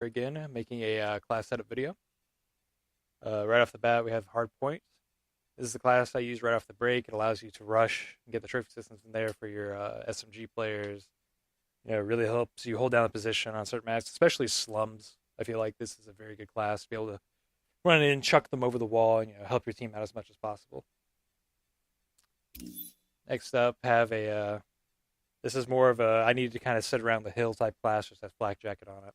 Again, making a class setup video. Right off the bat, we have Hardpoint. This is the class I use right off the break. It allows you to rush and get the trophy systems in there for your SMG players. It really helps you hold down the position on certain maps, especially slums. I feel like this is a very good class to be able to run in, chuck them over the wall, and help your team out as much as possible. Next up, have a this is more of a I need to kind of sit around the hill type class, just has Flak Jacket on it.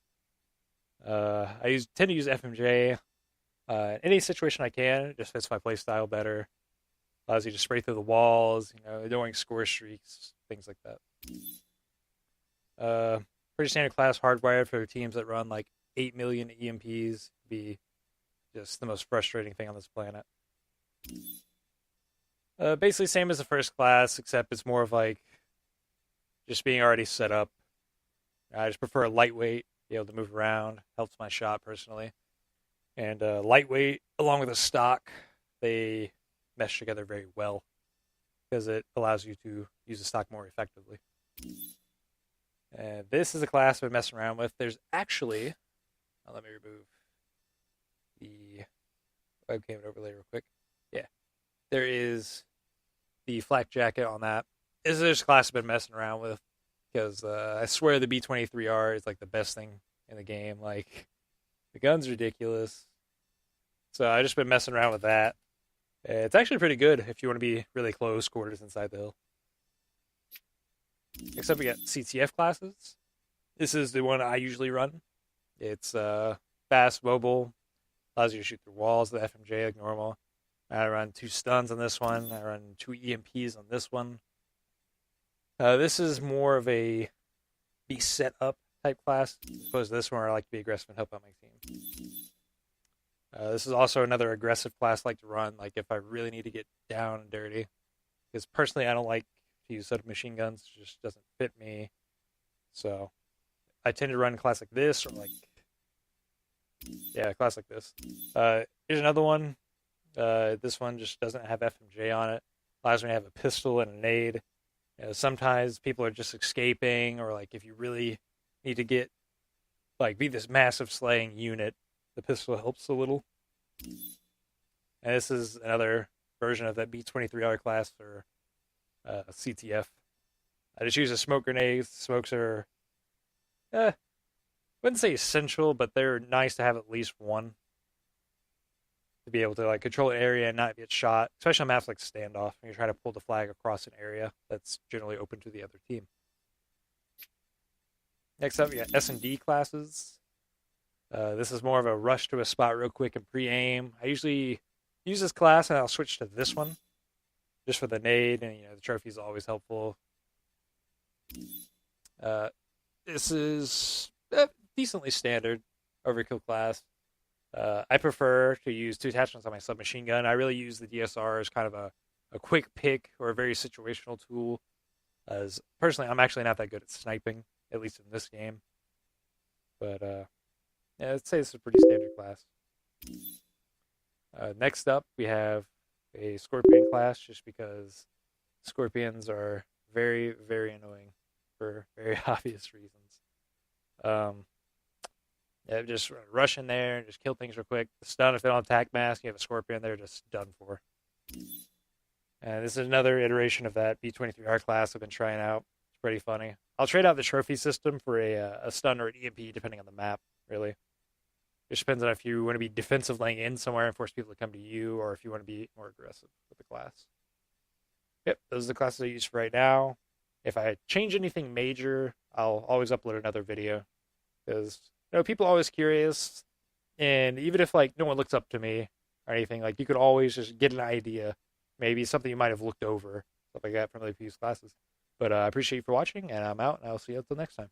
Tend to use FMJ any situation I can. It just fits my play style better. Allows you to spray through the walls, during score streaks, things like that. Pretty standard class, hardwired for teams that run like 8 million EMPs. Be just the most frustrating thing on this planet. Basically same as the first class, except it's more of like just being already set up. I just prefer a lightweight, be able to move around, helps my shot personally. And lightweight, along with a stock, they mesh together very well because it allows you to use the stock more effectively. And this is a class I've been messing around with. There's actually, let me remove the webcam overlay real quick. Yeah, there is the Flak Jacket on that. This is a class I've been messing around with because I swear the B23R is like the best thing in the game. Like, the gun's ridiculous. So I've just been messing around with that. It's actually pretty good if you want to be really close quarters inside the hill. Except we got CTF classes. This is the one I usually run. It's fast, mobile, allows you to shoot through walls, the FMJ like normal. I run 2 stuns on this one. I run 2 EMPs on this one. This is more of a be set up type class, as opposed to this one where I like to be aggressive and help out my team. This is also another aggressive class I like to run, like if I really need to get down and dirty. Because personally, I don't like to use submachine guns. It just doesn't fit me. So I tend to run a class like this, or like, yeah, a class like this. Here's another one. This one just doesn't have FMJ on it. Allows me to have a pistol and a nade. Sometimes people are just escaping, or like if you really need to get, like, be this massive slaying unit, the pistol helps a little. And this is another version of that B23R class for CTF. I just use a smoke grenade. Smokes are, wouldn't say essential, but they're nice to have at least one to be able to like control an area and not get shot, especially on maps like Standoff when you're trying to pull the flag across an area that's generally open to the other team. Next up, we got S&D classes. This is more of a rush to a spot real quick and pre-aim. I usually use this class and I'll switch to this one just for the nade, and the trophy is always helpful. This is decently standard overkill class. I prefer to use 2 attachments on my submachine gun. I really use the DSR as kind of a quick pick or a very situational tool. As personally, I'm actually not that good at sniping, at least in this game. But yeah, I'd say this is a pretty standard class. Next up, we have a Scorpion class, just because Scorpions are very, very annoying for very obvious reasons. Yeah, just rush in there and just kill things real quick. The stun, if they don't attack mask, you have a Scorpion, they're just done for. And this is another iteration of that B23R class I've been trying out. It's pretty funny. I'll trade out the trophy system for a stun or an EMP, depending on the map, really. It just depends on if you want to be defensive laying in somewhere and force people to come to you, or if you want to be more aggressive with the class. Yep, those are the classes I use for right now. If I change anything major, I'll always upload another video. Because people are always curious, and even if like no one looks up to me or anything, like you could always just get an idea, maybe something you might have looked over, stuff like that from the previous classes. But I appreciate you for watching, and I'm out, and I'll see you until next time.